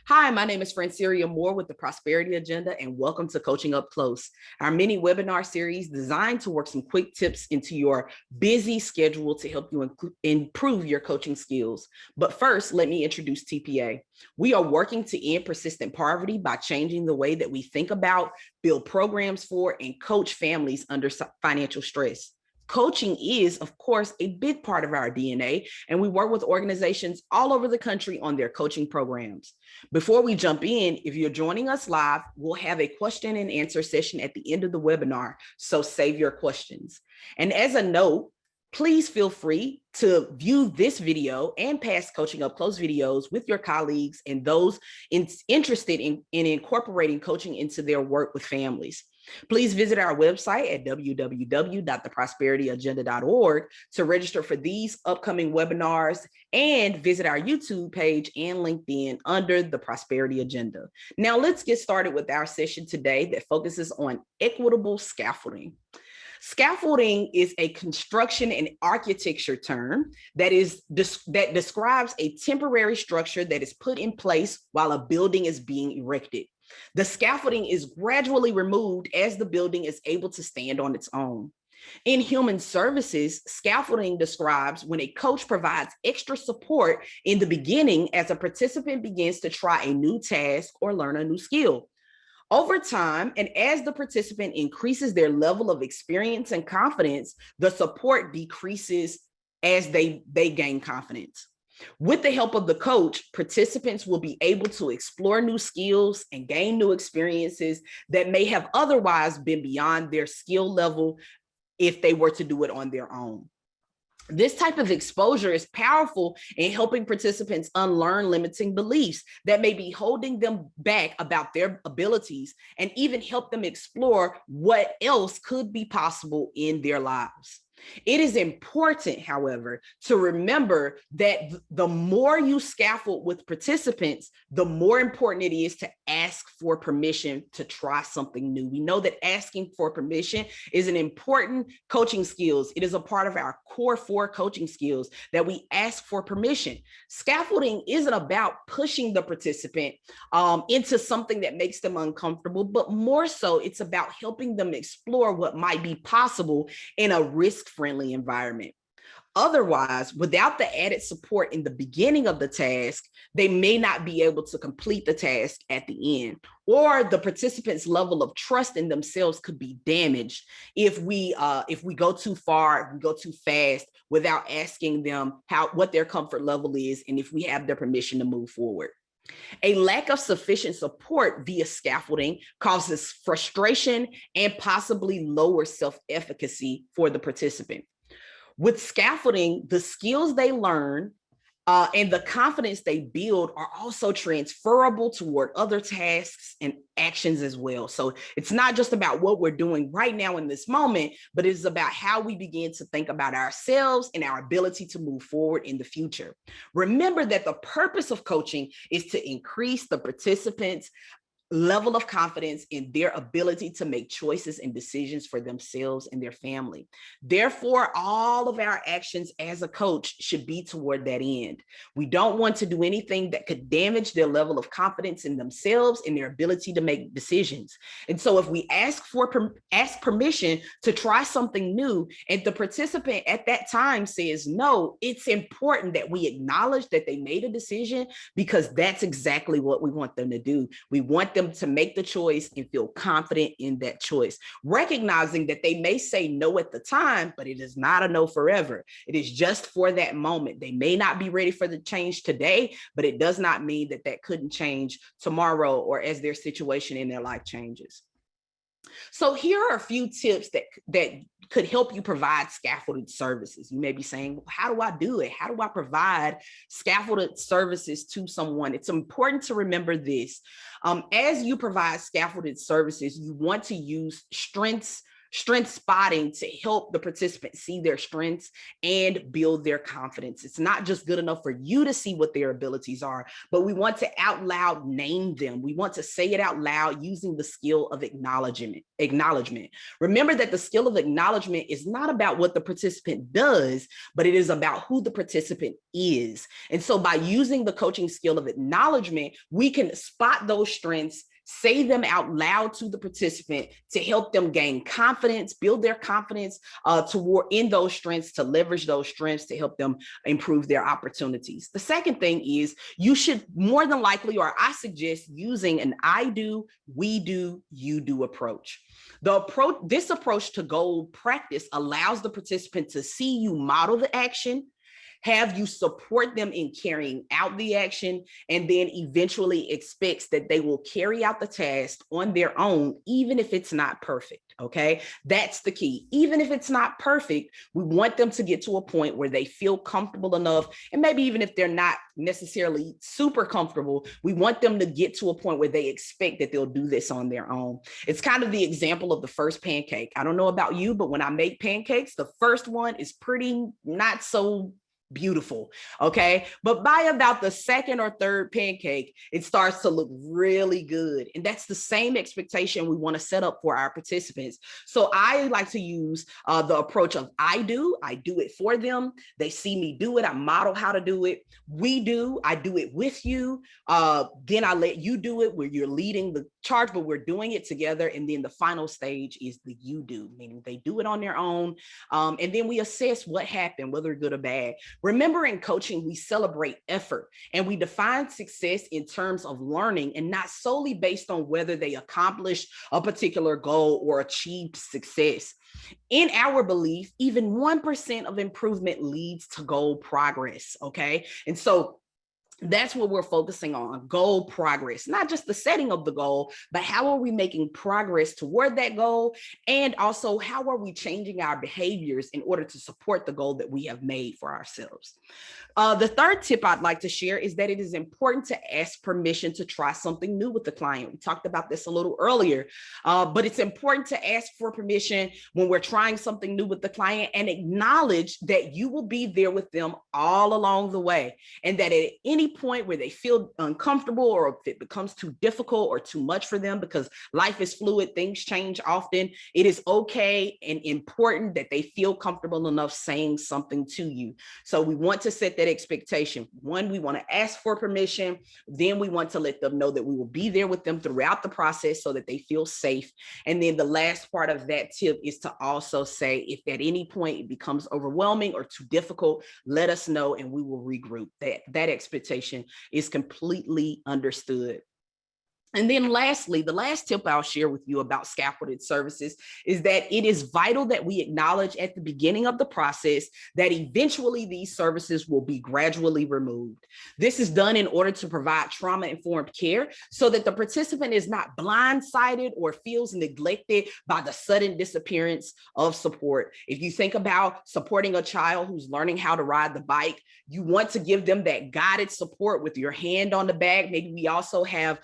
Hi, my name is Fran Moore with the Prosperity Agenda, and welcome to Coaching Up Close, our mini webinar series designed to work some quick tips into your busy schedule to help you improve your coaching skills. But first, let me introduce TPA. We are working to end persistent poverty by changing the way that we think about, build programs for, and coach families under financial stress. Coaching is, of course, a big part of our DNA, and we work with organizations all over the country on their coaching programs. Before we jump in, if you're joining us live, we'll have a question and answer session at the end of the webinar, so save your questions. And as a note, please feel free to view this video and past Coaching Up Close videos with your colleagues and those interested in incorporating coaching into their work with families. Please visit our website at www.theprosperityagenda.org to register for these upcoming webinars and visit our YouTube page and LinkedIn under the Prosperity Agenda. Now let's get started with our session today that focuses on equitable scaffolding. Scaffolding is a construction and architecture term that describes a temporary structure that is put in place while a building is being erected. The scaffolding is gradually removed as the building is able to stand on its own. In human services, scaffolding describes when a coach provides extra support in the beginning as a participant begins to try a new task or learn a new skill. Over time, and as the participant increases their level of experience and confidence, the support decreases as they gain confidence. With the help of the coach, participants will be able to explore new skills and gain new experiences that may have otherwise been beyond their skill level if they were to do it on their own. This type of exposure is powerful in helping participants unlearn limiting beliefs that may be holding them back about their abilities and even help them explore what else could be possible in their lives. It is important, however, to remember that the more you scaffold with participants, the more important it is to ask for permission to try something new. We know that asking for permission is an important coaching skills. It is a part of our core 4 coaching skills that we ask for permission. Scaffolding isn't about pushing the participant into something that makes them uncomfortable, but more so it's about helping them explore what might be possible in a risk-friendly environment. Otherwise, without the added support in the beginning of the task, they may not be able to complete the task at the end, or the participants' level of trust in themselves could be damaged if we go too far, if we go too fast without asking them what their comfort level is and if we have their permission to move forward. A lack of sufficient support via scaffolding causes frustration and possibly lower self-efficacy for the participant. With scaffolding, the skills they learn and the confidence they build are also transferable toward other tasks and actions as well. So it's not just about what we're doing right now in this moment, but it's about how we begin to think about ourselves and our ability to move forward in the future. Remember that the purpose of coaching is to increase the participants' level of confidence in their ability to make choices and decisions for themselves and their family. Therefore, all of our actions as a coach should be toward that end. We don't want to do anything that could damage their level of confidence in themselves and their ability to make decisions. And so if we ask permission to try something new and the participant at that time says no, it's important that we acknowledge that they made a decision, because that's exactly what we want them to do. We want them to make the choice and feel confident in that choice, recognizing that they may say no at the time, but it is not a no forever. It is just for that moment. They may not be ready for the change today, but it does not mean that that couldn't change tomorrow or as their situation in their life changes. So here are a few tips that could help you provide scaffolded services. You may be saying, well, how do I do it? How do I provide scaffolded services to someone? It's important to remember this. As you provide scaffolded services, you want to use strengths strength spotting to help the participant see their strengths and build their confidence. It's not just good enough for you to see what their abilities are, but we want to out loud name them. We want to say it out loud using the skill of acknowledgement. Remember that the skill of acknowledgement is not about what the participant does, but it is about who the participant is. And so by using the coaching skill of acknowledgement, we can spot those strengths, say them out loud to the participant to help them gain confidence, build their confidence in those strengths, to leverage those strengths to help them improve their opportunities. The second thing is you should more than likely, or I suggest using an I do, we do, you do approach. This approach to goal practice allows the participant to see you model the action, have you support them in carrying out the action, and then eventually expects that they will carry out the task on their own, even if it's not perfect, okay? That's the key. Even if it's not perfect, we want them to get to a point where they feel comfortable enough, and maybe even if they're not necessarily super comfortable, we want them to get to a point where they expect that they'll do this on their own. It's kind of the example of the first pancake. I don't know about you, but when I make pancakes, the first one is pretty not so beautiful, okay? But by about the second or third pancake, it starts to look really good. And that's the same expectation we want to set up for our participants. So I like to use the approach of I do it for them. They see me do it. I model how to do it. We do, I do it with you. Then I let you do it where you're leading the charge, but we're doing it together. And then the final stage is the you do, meaning they do it on their own. And then we assess what happened, whether good or bad. Remember, in coaching, we celebrate effort and we define success in terms of learning and not solely based on whether they accomplished a particular goal or achieved success. In our belief, even 1% of improvement leads to goal progress, okay? And so that's what we're focusing on, goal progress, not just the setting of the goal, but how are we making progress toward that goal? And also, how are we changing our behaviors in order to support the goal that we have made for ourselves? The third tip I'd like to share is that it is important to ask permission to try something new with the client. We talked about this a little earlier, but it's important to ask for permission when we're trying something new with the client and acknowledge that you will be there with them all along the way, and that at any point where they feel uncomfortable or if it becomes too difficult or too much for them, because life is fluid, things change often, it is okay and important that they feel comfortable enough saying something to you. So we want to set that expectation. One, we want to ask for permission. Then we want to let them know that we will be there with them throughout the process so that they feel safe. And then the last part of that tip is to also say, if at any point it becomes overwhelming or too difficult, let us know and we will regroup. That expectation is completely understood. And then lastly, the last tip I'll share with you about scaffolded services is that it is vital that we acknowledge at the beginning of the process that eventually these services will be gradually removed. This is done in order to provide trauma-informed care so that the participant is not blindsided or feels neglected by the sudden disappearance of support. If you think about supporting a child who's learning how to ride the bike, you want to give them that guided support with your hand on the back. Maybe we also have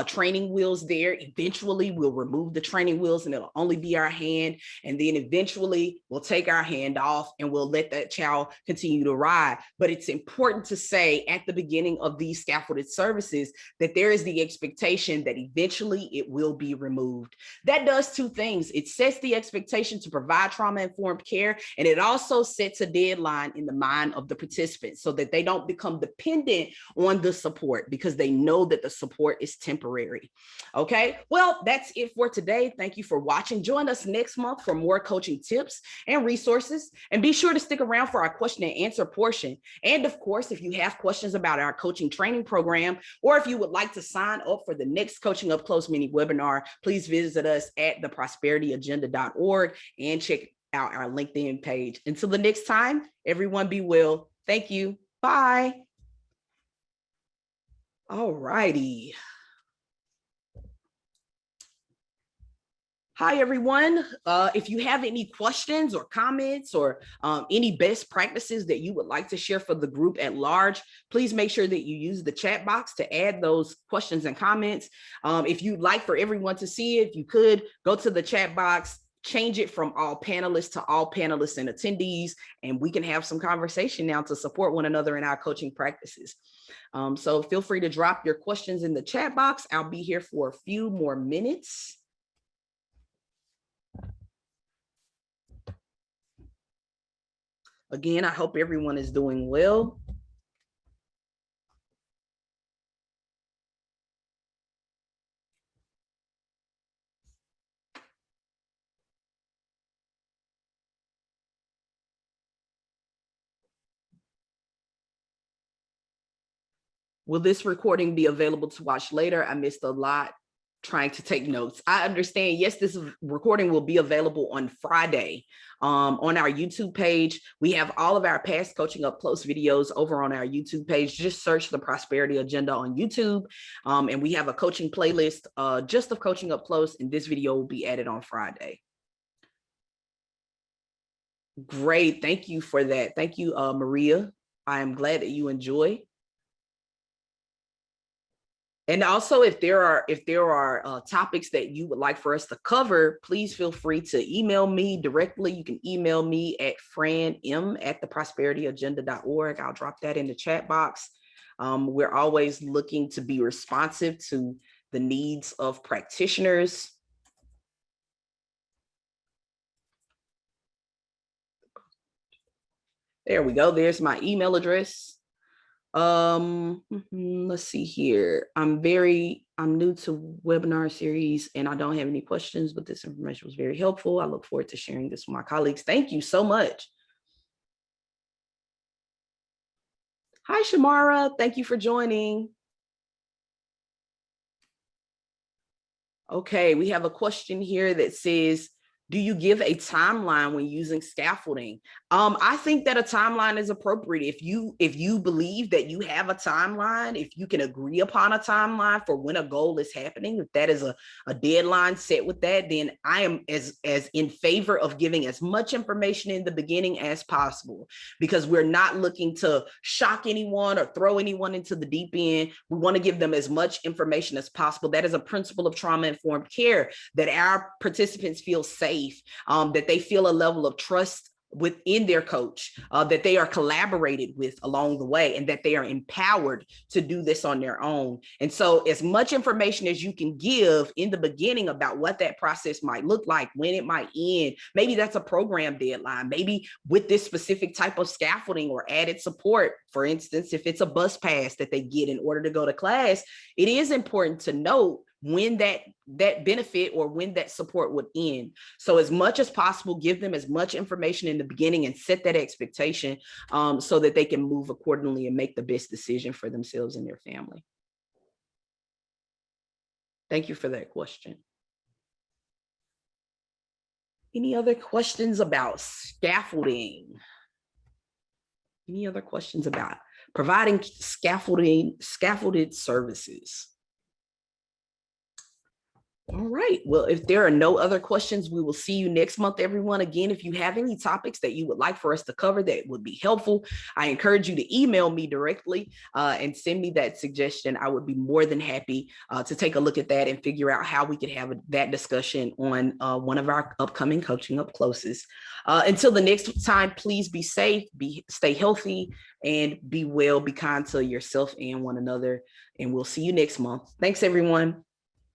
training wheels there. Eventually we'll remove the training wheels and it'll only be our hand. And then eventually we'll take our hand off and we'll let that child continue to ride. But it's important to say at the beginning of these scaffolded services that there is the expectation that eventually it will be removed. That does two things. It sets the expectation to provide trauma-informed care, and it also sets a deadline in the mind of the participant so that they don't become dependent on the support because they know that the support is temporary. Okay, well, that's it for today. Thank you for watching. Join us next month for more coaching tips and resources, and be sure to stick around for our question and answer portion. And of course, if you have questions about our coaching training program, or if you would like to sign up for the next Coaching Up Close mini webinar, please visit us at theprosperityagenda.org and check out our LinkedIn page. Until the next time, everyone be well. Thank you. Bye. All righty. Hi, everyone. If you have any questions or comments or any best practices that you would like to share for the group at large, please make sure that you use the chat box to add those questions and comments. If you'd like for everyone to see it, if you could go to the chat box, change it from all panelists to all panelists and attendees, and we can have some conversation now to support one another in our coaching practices. So feel free to drop your questions in the chat box. I'll be here for a few more minutes. Again, I hope everyone is doing well. Will this recording be available to watch later? I missed a lot trying to take notes. I understand. Yes, this recording will be available on Friday on our YouTube page. We have all of our past Coaching Up Close videos over on our YouTube page. Just search the Prosperity Agenda on YouTube. And we have a coaching playlist just of Coaching Up Close, and this video will be added on Friday. Great. Thank you for that. Thank you, Maria. I am glad that you enjoy. And also, if there are topics that you would like for us to cover, please feel free to email me directly. You can email me at franm@theprosperityagenda.org. I'll drop that in the chat box. We're always looking to be responsive to the needs of practitioners. There we go. There's my email address. Let's see here. I'm new to webinar series and I don't have any questions, but this information was very helpful. I look forward to sharing this with my colleagues. Thank you so much. Hi, Shamara. Thank you for joining. Okay, we have a question here that says, do you give a timeline when using scaffolding? I think that a timeline is appropriate. If you believe that you have a timeline, if you can agree upon a timeline for when a goal is happening, if that is a deadline set with that, then I am as in favor of giving as much information in the beginning as possible, because we're not looking to shock anyone or throw anyone into the deep end. We want to give them as much information as possible. That is a principle of trauma-informed care, that our participants feel safe, that they feel a level of trust within their coach, that they are collaborated with along the way, and that they are empowered to do this on their own. And so as much information as you can give in the beginning about what that process might look like, when it might end, maybe that's a program deadline, maybe with this specific type of scaffolding or added support. For instance, if it's a bus pass that they get in order to go to class, it is important to note when that benefit or when that support would end. So as much as possible, give them as much information in the beginning and set that expectation so that they can move accordingly and make the best decision for themselves and their family. Thank you for that question. Any other questions about scaffolding? Any other questions about providing scaffolded services? All right. Well, if there are no other questions, we will see you next month, everyone. Again, if you have any topics that you would like for us to cover that would be helpful, I encourage you to email me directly and send me that suggestion. I would be more than happy to take a look at that and figure out how we could have that discussion on one of our upcoming Coaching Up Closes. Until the next time, please be safe, stay healthy, and be well, be kind to yourself and one another. And we'll see you next month. Thanks, everyone.